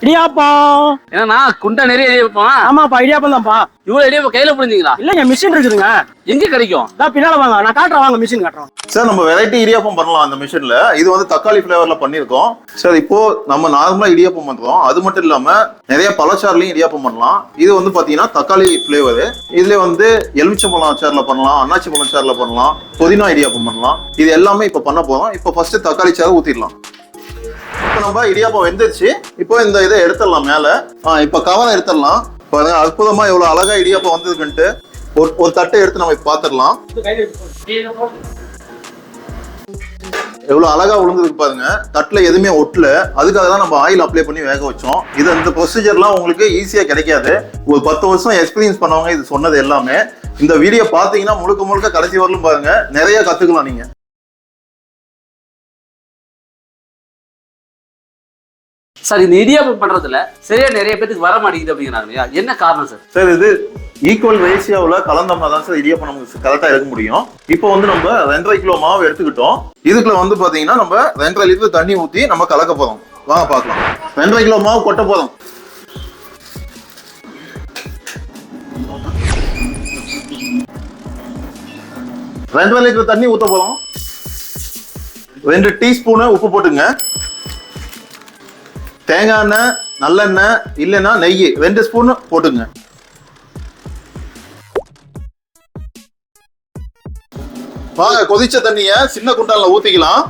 இடியாப்பம். ஏன்னா குண்டா நிறைய இடியாப்பம். ஆமாப்பா, இடியாப்பம் தான்ப்பா. இவ்வளவு இடியாப்பம் கையில புரிஞ்சுங்களா? இல்லைங்க, மிஷின் இருக்குதுங்க. எங்க கிடைக்கும்? பின்னால வாங்க, நான் காட்டுறேன், வாங்க மிஷின் காட்டுறோம். சார் நம்ம வெரைட்டி இடியாப்பம் பண்ணலாம் அந்த மிஷின்ல. இது வந்து தக்காளி ஃபிளேவர்ல பண்ணிருக்கோம் சார். இப்போ நம்ம நார்மலா இடியாப்பம் பண்றோம், அது மட்டும் இல்லாம நிறைய பழச்சாறுலையும் இடியாப்பம் பண்ணலாம். இது வந்து பாத்தீங்கன்னா தக்காளி ஃபிளேவர். இதுல வந்து எலுமிச்சம்பழம் சாறுல பண்ணலாம், அன்னாச்சி பழம் சாறுல பண்ணலாம், புதினா இடியாப்பம் பண்ணலாம். இது எல்லாமே இப்ப பண்ண போறோம். இப்போ ஃபர்ஸ்ட் தக்காளி சாறு ஊத்திடலாம். இப்போ நம்ம இடியாப்பம் வெந்துருச்சு. இப்போ இந்த இதை எடுத்துடலாம் மேல. இப்போ கவலை எடுத்துடலாம். பாருங்க அற்புதமா எவ்வளவு அழகா இடியாப்பம் வந்ததுக்குன்ட்டு. ஒரு தட்டை எடுத்து நம்ம பாத்துடலாம். எவ்வளவு அழகா விழுந்ததுக்கு பாருங்க. தட்டுல எதுவுமே ஒட்டல. அதுக்காக தான் நம்ம ஆயில் அப்ளை பண்ணி வேக வச்சோம். இது இந்த ப்ரொசீஜர்லாம் உங்களுக்கு ஈஸியா கிடைக்காது. ஒரு 10 வருஷம் எக்ஸ்பீரியன்ஸ் பண்ணவங்க இது சொன்னது எல்லாமே. இந்த வீடியோ பாத்தீங்கன்னா முழுக்க முழுக்க கடைசி வரலும் பாருங்க, நிறைய கத்துக்கலாம் நீங்க. சார் இந்த இடியாப்பம் பண்றதுல சரியா நிறைய பேருக்கு வர மாட்டேங்குது அப்படிங்கிறாங்க. என்ன காரணம் சார்? சார் இது ஈக்குவல் ரேஷியோவில் கலந்தோம்னா தான் சார் இடியாப்பம் நமக்கு கரெக்டாக எடுக்க முடியும். இப்போ வந்து நம்ம 2.5 கிலோ மாவு எடுத்துக்கிட்டோம். இதுக்குள்ள வந்து பாத்தீங்கன்னா நம்ம 2.5 லிட்டர் தண்ணி ஊற்றி நம்ம கலக்க போறோம். வாங்க பார்க்கலாம். 2.5 கிலோ மாவு கொட்ட போறோம். ரெண்டரை லிட்டர் தண்ணி ஊற்ற போறோம். 2 டீஸ்பூனு உப்பு போட்டுங்க. தேங்காய் எண்ணெய், நல்லெண்ணெய் இல்லைன்னா நெய் 2 ஸ்பூன் போட்டுங்க. வாங்க கொதிச்ச தண்ணிய சின்ன குண்டான்ல ஊத்திக்கலாம்.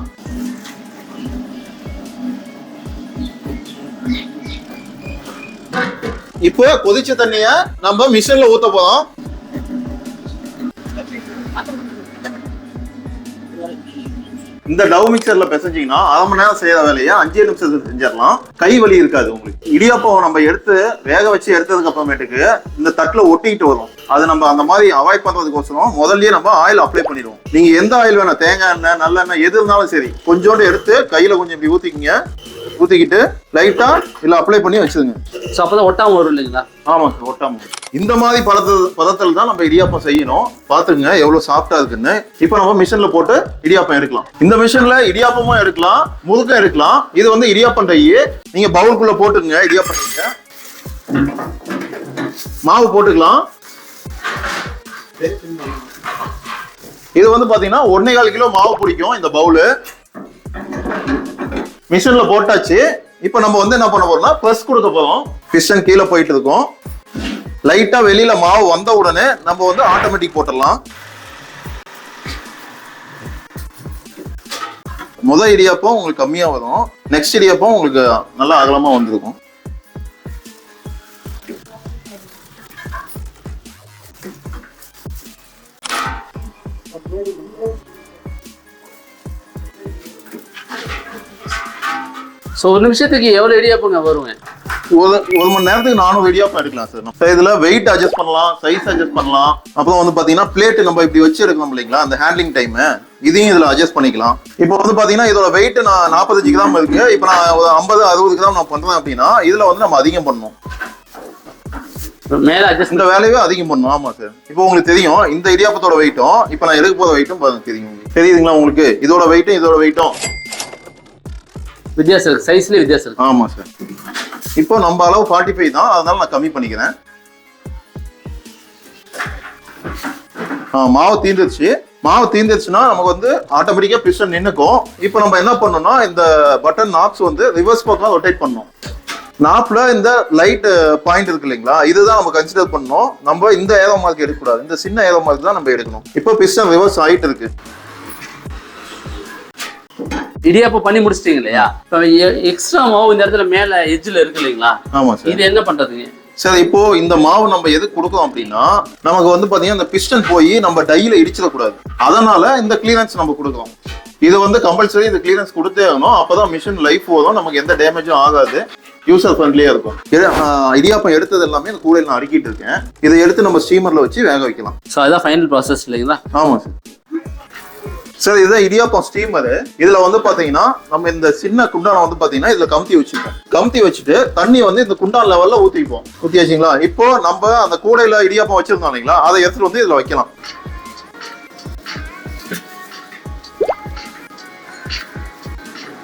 இப்போ கொதிச்ச தண்ணிய நம்ம மிஷின்ல ஊத்த போறோம். இந்த டவ் மிக்சர்ல பிசைஞ்சீங்கன்னா 1/2 மணி நேரம் செய்யற வேலையை 5 நிமிஷத்துக்கு செஞ்சிடலாம். கை வலி இருக்காது உங்களுக்கு. இடியாப்பம் நம்ம எடுத்து வேக வச்சு எடுத்ததுக்கு அப்புறமேட்டுக்கு இந்த தட்டுல ஒட்டிக்கிட்டு வரும். அது நம்ம அந்த மாதிரி அவாய்ட் பண்றதுக்கோசரம் முதல்லயே நம்ம ஆயில் அப்ளை பண்ணிடுவோம். நீங்க எந்த ஆயில் வேணும், தேங்காய் எண்ணெய், நல்லெண்ணெய் எது இருந்தாலும் சரி, கொஞ்சோண்டு எடுத்து கையில கொஞ்சம் இப்படி ஊத்திக்கிங்க. ஊத்திக்கிட்டு லைட்டா இல்ல அப்ளை பண்ணி வச்சுருங்க. அப்பதான் ஒட்டாம வரும் இல்லைங்களா? ஆமா சார், ஒட்டாம. இந்த மாதிரி பதத்தில் தான் நம்ம இடியாப்பம் செய்யணும். பாத்துங்க எவ்வளவு சாஃப்டா இருக்குன்னு. இப்போ நம்ம மிஷின்ல போட்டு இடியாப்பம் எடுக்கலாம். இந்த மிஷின்ல இடியாப்பமும் எடுக்கலாம், முறுக்கும் எடுக்கலாம். இது வந்து இடியாப்பம் டை. நீங்க பவுலுக்குள்ள போட்டுங்க. இடியாப்பம் டைங்க மாவு போட்டுக்கலாம். இது வந்து பாத்தீங்கன்னா 1.25 கிலோ மாவு பிடிக்கும் இந்த பவுலு. மிஷின்ல போட்டாச்சு. இப்போ நம்ம வந்து என்ன பண்ண போறோம்னா பிரஸ் கொடுக்க போறோம். பிஸ்டன் கீழே போயிட்டு இருக்கும். லைட்டா வெளியில மாவு வந்த உடனே நம்ம வந்து ஆட்டோமேட்டிக் போட்டுடலாம். முதல் இடியாப்பம் உங்களுக்கு கம்மியா வரும், நெக்ஸ்ட் இடியாப்பம் உங்களுக்கு நல்லா அகலமா வந்திருக்கும். ஒரு நிமிஷத்துக்கு எவ்வளவு இடியாப்பங்க வருவேன்? ஒரு மணி நேரத்துக்கு 400 இடியாப்பம் எடுக்கலாம் சார். இதுல வெயிட் அட்ஜஸ்ட் பண்ணலாம், சைஸ் அட்ஜஸ்ட் பண்ணலாம். அப்புறம் வந்து பாத்தீங்கன்னா பிளேட் நம்ம இப்படி வச்சு எடுக்கணும் இல்லைங்களா, அந்த ஹேண்ட்லிங் டைம் இதையும் இதுல அட்ஜஸ்ட் பண்ணிக்கலாம். இப்போ வந்து பாத்தீங்கன்னா இதோட வெயிட் 45 கிராம் இருக்கு. இப்போ நான் 50-60 கிராம் நான் பண்றேன் அப்படின்னா இதுல வந்து நம்ம அதிகம் பண்ணணும். மேல அட்ஜஸ்ட் இந்த வேலையவே அதிகம் பண்ணணும். ஆமா சார். இப்போ உங்களுக்கு தெரியும் இந்த இடியாப்பத்தோட வெயிட்டும் இப்போ நான் எடுக்க போற வெயிட்டும் தெரியும். தெரியுதுங்களா உங்களுக்கு? இதோட வெயிட்டும் இதோட வெயிட்டும் வித்தியாசம் இருக்கு, சைஸ்ல வித்தியாசம் இருக்கு. ஆமா சார். இப்போ நம்ம அளவு 45 தான், அதனால நான் கம்மி பண்ணிக்கிறேன். மாவு தீர்ந்துருச்சு. மாவு தீர்ந்துருச்சுன்னா நமக்கு வந்து ஆட்டோமேட்டிக்கா பிஸ்டன் நின்னுக்கும். இப்போ நம்ம என்ன பண்ணணும்னா இந்த பட்டன் நாப்ஸ் வந்து ரிவர்ஸ் பக்கம் ரொட்டேட் பண்ணணும். நாப்ல இந்த லைட் பாயிண்ட் இருக்கு இல்லைங்களா, இதுதான் நம்ம கன்சிடர் பண்ணணும். நம்ம இந்த ஏரோ மார்க் எடுக்கக்கூடாது, இந்த சின்ன ஏரோ மார்க் தான் நம்ம எடுக்கணும். இப்போ பிஸ்டன் ரிவர்ஸ் ஆயிட்டு இருக்கு. இடியாப்பம் பண்ணி முடிச்சிட்டீங்க இல்லையா? எக்ஸ்ட்ரா மாவு இந்த இடத்துல மேல எட்ஜ்ல இருக்கு இல்லைங்களா? ஆமா சார். இது என்ன பண்றதுங்க சார்? இப்போ இந்த மாவு நம்ம எதுக்கு கொடுக்குறோம் அப்படின்னா நமக்கு வந்து பாத்தீங்கன்னா இந்த பிஸ்டன் போய் நம்ம டையில இடிச்சிடக்கூடாது. அதனால இந்த கிளியரன்ஸ் நம்ம கொடுக்குறோம். இது வந்து கம்பல்சரி இந்த கிளியரன்ஸ் கொடுத்தே ஆகணும். அப்பதான் மிஷின் லைஃப் வரும், நமக்கு எந்த டேமேஜும் ஆகாது, யூசர் ஃப்ரெண்ட்லியா இருக்கும். இடியாப்பம் எடுத்தது எல்லாமே இந்த கூடையில் நான் அடுக்கிட்டு இருக்கேன். இதை எடுத்து நம்ம ஸ்டீமர்ல வச்சு வேக வைக்கலாம். ஸோ அதுதான் ஃபைனல் ப்ராசஸ் இல்லைங்களா? ஆமா சார். சார் இதுதான் இடியாப்பம் ஸ்டீமர். இதுல வந்து பாத்தீங்கன்னா நம்ம இந்த சின்ன குண்டான வந்து பாத்தீங்கன்னா இதுல கமுத்தி வச்சுப்போம். கமுத்தி வச்சுட்டு தண்ணி வந்து இந்த குண்டான் லெவல்ல ஊத்திப்போம். ஊத்தியாச்சுங்களா? இப்போ நம்ம அந்த கூடையில இடியாப்பம் வச்சிருந்தோம் இல்லைங்களா, அதை எடுத்துட்டு வந்து இதுல வைக்கலாம்.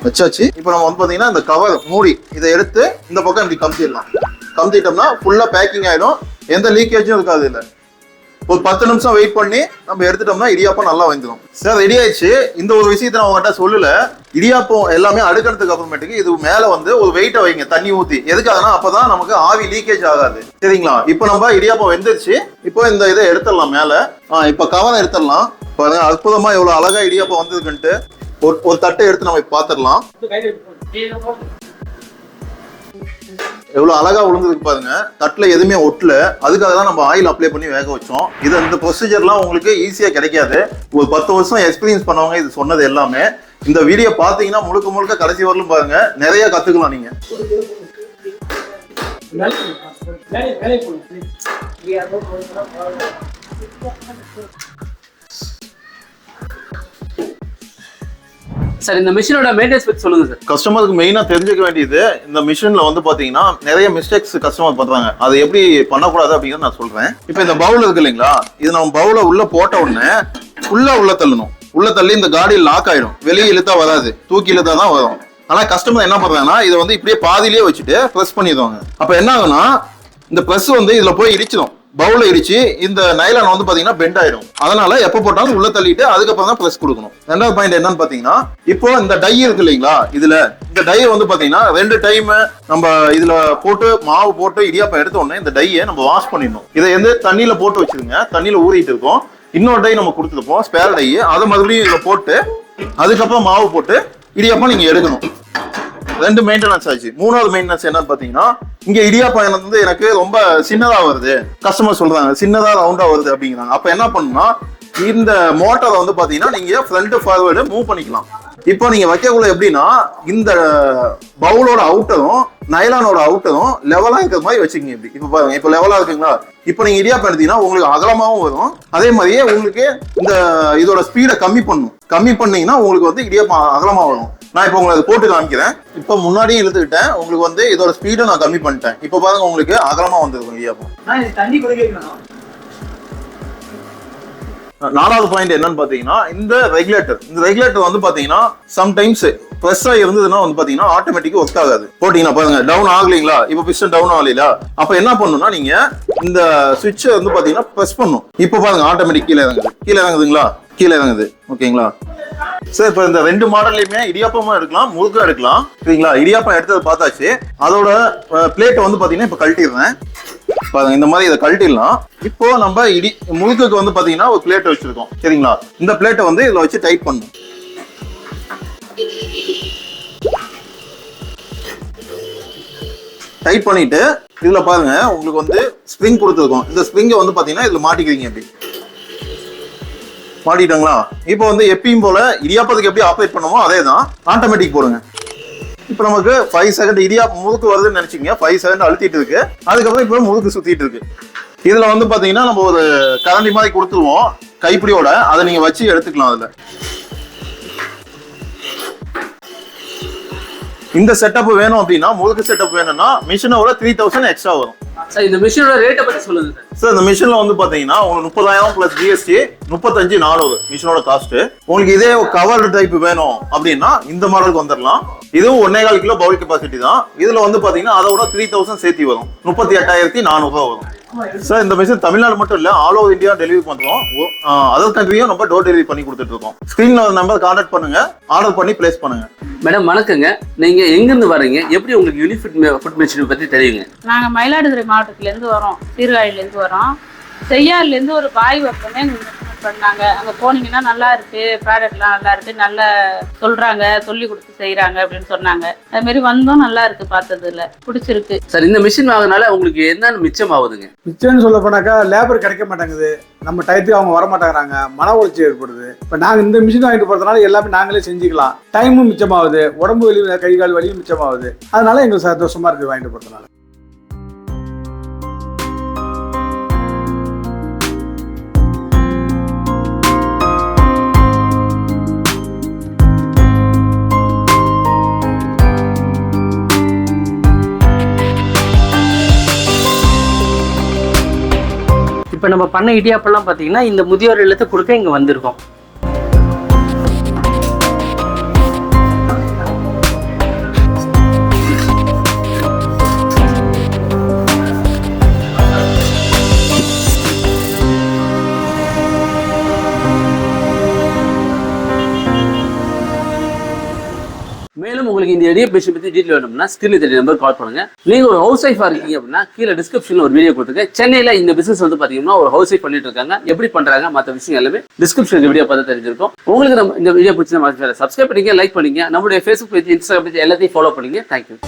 வச்சாச்சு. இப்போ நம்ம வந்து பாத்தீங்கன்னா இந்த கவர் மூடி இதை எடுத்து இந்த பக்கம் இப்படி கமுத்திடலாம். கமுத்திட்டோம்னா ஃபுல்லா பேக்கிங் ஆயிடும், எந்த லீக்கேஜும் இருக்காது. இல்லை ஒரு 10 நிமிஷம் வெயிட் பண்ணி நம்ம எடுத்துட்டோம்னா இடியாப்பம் நல்லா வந்துடும். சார் ரெடி ஆயிடுச்சு. இந்த ஒரு விஷயத்த நான் உங்ககிட்ட சொல்லல, இடியாப்பம் எல்லாமே அடுக்கிறதுக்கு அப்புறமேட்டுக்கு இது மேல வந்து ஒரு வெயிட்டை வைங்க தண்ணி ஊத்தி. எதுக்காகனா அப்பதான் நமக்கு ஆவி லீக்கேஜ் ஆகாது. சரிங்களா? இப்போ நம்ம இடியாப்பம் வெந்துருச்சு. இப்போ இந்த இதை எடுத்துடலாம் மேல. இப்போ கவரை எடுத்துடலாம். பாருங்க அற்புதமா எவ்வளவு அழகா இடியாப்பம் வந்திருக்குன்ட்டு. ஒரு தட்டை எடுத்து நம்ம பாத்துடலாம். எவ்வளவு அழகா விழுந்ததுக்கு பாருங்க. தட்டுல எதுவுமே ஒட்டல. அதுக்காக தான் நம்ம ஆயில் அப்ளை பண்ணி வேக வச்சோம். இது இந்த ப்ரொசீஜர்லாம் உங்களுக்கு ஈஸியா கிடைக்காது. ஒரு 10 வருஷம் எக்ஸ்பீரியன்ஸ் பண்ணவங்க இது சொன்னது எல்லாமே. இந்த வீடியோ பாத்தீங்கன்னா முழுக்க முழுக்க கடைசி வரலும் பாருங்க, நிறைய கத்துக்கலாம் நீங்க. சார் இந்த மிஷினோட மெயின்டெனன்ஸ் பத்தி சொல்லுங்க சார். கஸ்டமருக்கு மெயினா தெரிஞ்சுக்க வேண்டியது, இந்த மிஷின்ல வந்து பாத்தீங்கன்னா நிறைய மிஸ்டேக்ஸ் கஸ்டமர் பண்றாங்க. அதை எப்படி பண்ணக்கூடாது அப்படிங்கிறத நான் சொல்றேன். இப்போ இந்த பவுல் இருக்கு இல்லைங்களா, இது நம்ம பவுல உள்ள போட்ட உடனே ஃபுல்லா உள்ள தள்ளணும். உள்ள தள்ளி இந்த காடி லாக் ஆயிடும். வெளியே இழுத்தா வராது, தூக்கி இழுத்தா தான் வரும். ஆனா கஸ்டமர் என்ன பண்றாங்கன்னா இதை வந்து இப்படியே பாதியிலேயே வச்சுட்டு ப்ரெஸ் பண்ணிடுவாங்க. அப்ப என்ன ஆகும்னா இந்த ப்ரெஸ் வந்து இதுல போய் இடிச்சிடும். பவுல இடிச்சு இந்த நைலான் வந்து பாத்தீங்கன்னா பெண்ட் ஆயிடும். அதனால எப்ப போட்டாலும் உள்ள தள்ளிட்டு அதுக்கப்புறம் தான் ப்ரெஸ் கொடுக்கணும். ரெண்டாவது பாயிண்ட் என்னன்னு பாத்தீங்கன்னா, இப்போ இந்த டை இருக்கு இல்லைங்களா, இதுல இந்த டை வந்து பாத்தீங்கன்னா 2 டைம் நம்ம இதுல போட்டு மாவு போட்டு இடியாப்பம் எடுத்த உடனே இந்த டையை நம்ம வாஷ் பண்ணிடணும். இதை வந்து தண்ணியில போட்டு வச்சிருங்க. தண்ணியில ஊறிட்டு இருக்கும். இன்னொரு டை நம்ம கொடுத்துருப்போம் ஸ்பேர் டை, அதை மறுபடியும் இதுல போட்டு அதுக்கப்புறம் மாவு போட்டு இடியாப்பம் நீங்க எடுக்கணும். 2 மெயின்டெனன்ஸ் ஆச்சு. 3வது மெயின்டெனன்ஸ் என்னன்னு பாத்தீங்கன்னா, இங்க இடியாப்பம் வந்து எனக்கு ரொம்ப சின்னதா வருது, கஸ்டமர் சொல்றாங்க சின்னதா ரவுண்டா வருது அப்படிங்கிறாங்க. அப்ப என்ன பண்ணணும்னா இந்த மோட்டரை வந்து பாத்தீங்கன்னா நீங்க ஃப்ரண்ட் ஃபார்வர்டு மூவ் பண்ணிக்கலாம். இப்போ நீங்க வைக்கக்குள்ள எப்படின்னா இந்த பவுலோட அவுட்டரும் நைலானோட அவுட்டரும் லெவலா இருக்கிற மாதிரி வச்சுக்கீங்க. இப்படி இப்ப பாருங்க, இப்போ லெவலா இருக்குங்களா. இப்போ நீங்க இடியாப்பம் எடுத்தீங்கன்னா உங்களுக்கு அகலமாவும் வரும். அதே மாதிரியே உங்களுக்கு இந்த இதோட ஸ்பீடை கம்மி பண்ணீங்கன்னா உங்களுக்கு வந்து இடியாப்பம் அகலமா வரும். நான் இப்போ உங்களுக்கு போட்டு காமிக்கிறேன். இப்போ முன்னாடியே இழுத்துக்கிட்டேன், உங்களுக்கு வந்து இதோட ஸ்பீடை நான் கம்மி பண்ணிட்டேன். இப்போ பாருங்க உங்களுக்கு அகலமா வந்திருக்கும் இடியாப்பம். 4வது பாயிண்ட் என்னன்னு பாத்தீங்கன்னா, இந்த ரெகுலேட்டர் வந்து பாத்தீங்கன்னா சம்டைம்ஸ் ப்ரெஸ்ஸா இருந்ததுன்னா வந்து பாத்தீங்கன்னா ஆட்டோமேட்டிக்கா ஒர்க் ஆகாது. போட்டீங்கன்னா பாருங்க டவுன் ஆகலீங்களா, இப்போ பிஸ்டன் டவுன் ஆகலீங்களா. அப்ப என்ன பண்ணணும்னா நீங்க இந்த சுவிட்சை வந்து பாத்தீங்கன்னா ப்ரெஸ் பண்ணும். இப்போ பாருங்க ஆட்டோமேட்டிக் கீழே இறங்குதுங்களா, கீழே இறங்குது. ஓகேங்களா சார்? இப்போ இந்த 2 மாடல்லையுமே இடியாப்பமா எடுக்கலாம், முறுக்கா எடுக்கலாம். சரிங்களா? இடியாப்பம் எடுத்தது பார்த்தாச்சு. அதோட பிளேட்டை வந்து பாத்தீங்கன்னா இப்போ கழட்டிடுறேன். பாருங்க இந்த மாதிரி இதை கழட்டிடலாம். இப்போ நம்ம முறுக்குக்கு வந்து பாத்தீங்கன்னா ஒரு பிளேட் வச்சிருக்கோம். சரிங்களா? இந்த பிளேட்டை வந்து இதுல வச்சு டைட் பண்ணணும். டைட் பண்ணிட்டு இதுல பாருங்க உங்களுக்கு வந்து ஸ்ப்ரிங் கொடுத்துருக்கோம். இந்த ஸ்ப்ரிங்கை வந்து பாத்தீங்கன்னா இதுல மாட்டிக்கிறீங்க. எப்படி மாட்டிட்டாங்களா? இப்போ வந்து எப்பயும் போல இடியாப்பத்துக்கு எப்படி ஆப்ரேட் பண்ணுமோ அதே தான். ஆட்டோமேட்டிக் போடுங்க. இப்போ நமக்கு 5 செகண்ட் இடியாப்பம் முறுக்கு வருதுன்னு நினைச்சீங்க. 5 செகண்ட் அழுத்திட்டு இருக்கு. அதுக்கப்புறம் இப்போ முறுக்கு சுத்திட்டு இருக்கு. இதுல வந்து பாத்தீங்கன்னா நம்ம ஒரு கரண்டி மாதிரி கொடுத்துருவோம் கைப்பிடியோட. அதை நீங்க வச்சு எடுத்துக்கலாம். அதுல இந்த செட்டப் வேணும் அப்படின்னா, முறுக்கு செட்டப் வேணும்னா மிஷினோட 3000 எக்ஸ்ட்ரா வரும். சார் இந்த மிஷினோட ரேட்டை பத்தி சொல்லுங்க சார். சார் இந்த மிஷின்ல வந்து பாத்தீங்கன்னா உங்களுக்கு 30,000 பிளஸ் ஜிஎஸ்டி 35,400 மிஷினோட காஸ்ட். உங்களுக்கு இதே கவர் டைப் வேணும் அப்படின்னா இந்த மாடலுக்கு வந்துடலாம். இதுவும் 1.25 கிலோ பவுல் கெபாசிட்டி தான். இதுல வந்து பாத்தீங்கன்னா அதோட 3000 சேர்த்து வரும். 38,400 வரும். சார் இந்த மிஷின் தமிழ்நாடு மட்டும் இல்ல, ஆல் ஓவர் இந்தியா டெலிவரி பண்றோம். அதர் கண்ட்ரியும் நம்ம டோர் டெலிவரி பண்ணி கொடுத்துட்டு இருக்கோம். ஸ்கிரீன்ல ஒரு நம்பர் கான்டாக்ட் பண்ணுங்க, ஆர்டர் பண்ணி பிளேஸ் பண்ணுங்க. மேடம் வணக்கங்க, நீங்க எங்க இருந்து வரீங்க? எப்படி உங்களுக்கு யூனிஃபிட் ஃபுட் மிஷின் பத்தி தெரியுங்க? நாங்க மயிலாடுதுறை மாவட்டத்துல இருந்து வரோம், சீர்காழில இருந்து வரோம். செய்யாறுல இருந்து ஒரு பாய் வைப்பமே பண்ணாங்க. அங்க போனீங்கன்னா நல்லா இருக்கு, ப்ராடக்ட்லாம் நல்லா இருக்கு, நல்லா சொல்றாங்க, சொல்லி கொடுத்து செய்யறாங்க அப்படின்னு சொன்னாங்க. அது மாதிரி வந்தோம், நல்லா இருக்கு, பார்த்ததுல பிடிச்சிருக்கு. சார் இந்த மிஷின் வாங்கினால உங்களுக்கு என்னன்னு மிச்சம் ஆகுதுங்க? மிச்சம்னு சொல்ல போனாக்கா லேபர் கிடைக்க மாட்டேங்குது, நம்ம டயத்துக்கு அவங்க வர மாட்டேங்கிறாங்க, மன உளைச்சி ஏற்படுது. இப்போ நாங்கள் இந்த மிஷின் வாங்கிட்டு போறதுனால எல்லாமே நாங்களே செஞ்சுக்கலாம், டைமும் மிச்சமாகுது, உடம்பு வலி கை கால் வலியும் மிச்சமாகுது. அதனால எங்களுக்கு சந்தோஷமா இருக்கு வாங்கிட்டு போறதுனால. இப்போ நம்ம பண்ண இடியாப்பெல்லாம் பார்த்தீங்கன்னா இந்த முதியோர் இல்லத்தை கொடுக்க இங்கே வந்திருக்கோம். மேலும் உங்களுக்கு இந்த இடியாப்பம் மிஷின் பத்தி டீட்டெயில் வேணும்னா ஸ்கிரீன்ல தெரிய நம்பர் கால் பண்ணுங்க. நீங்க ஒரு ஹவுஸ் ஒய்ஃபா இருக்கீங்க அப்படின்னா கீழே டிஸ்கிரிப்ஷன்ல ஒரு வீடியோ கொடுத்துருக்கேன். சென்னையில இந்த பிசினஸ் வந்து பாத்தீங்கன்னா ஒரு ஹவுஸ் ஒய்ஃப் பண்ணிட்டு இருக்காங்க. எப்படி பண்றாங்க மற்ற விஷயம் எல்லாமே டிஸ்கிரிப்ஷன் வீடியோ பார்த்து தெரிஞ்சிருக்கும். உங்களுக்கு நம்ம இந்த வீடியோ பிடிச்ச சப்ஸ்கிரைப் பண்ணிங்க, லைக் பண்ணிங்க, நம்மளுடைய Facebook பேஜ், இன்ஸ்டாகிராம் பேஜ் எல்லாத்தையும் ஃபாலோ பண்ணிங்க. தேங்க்யூ.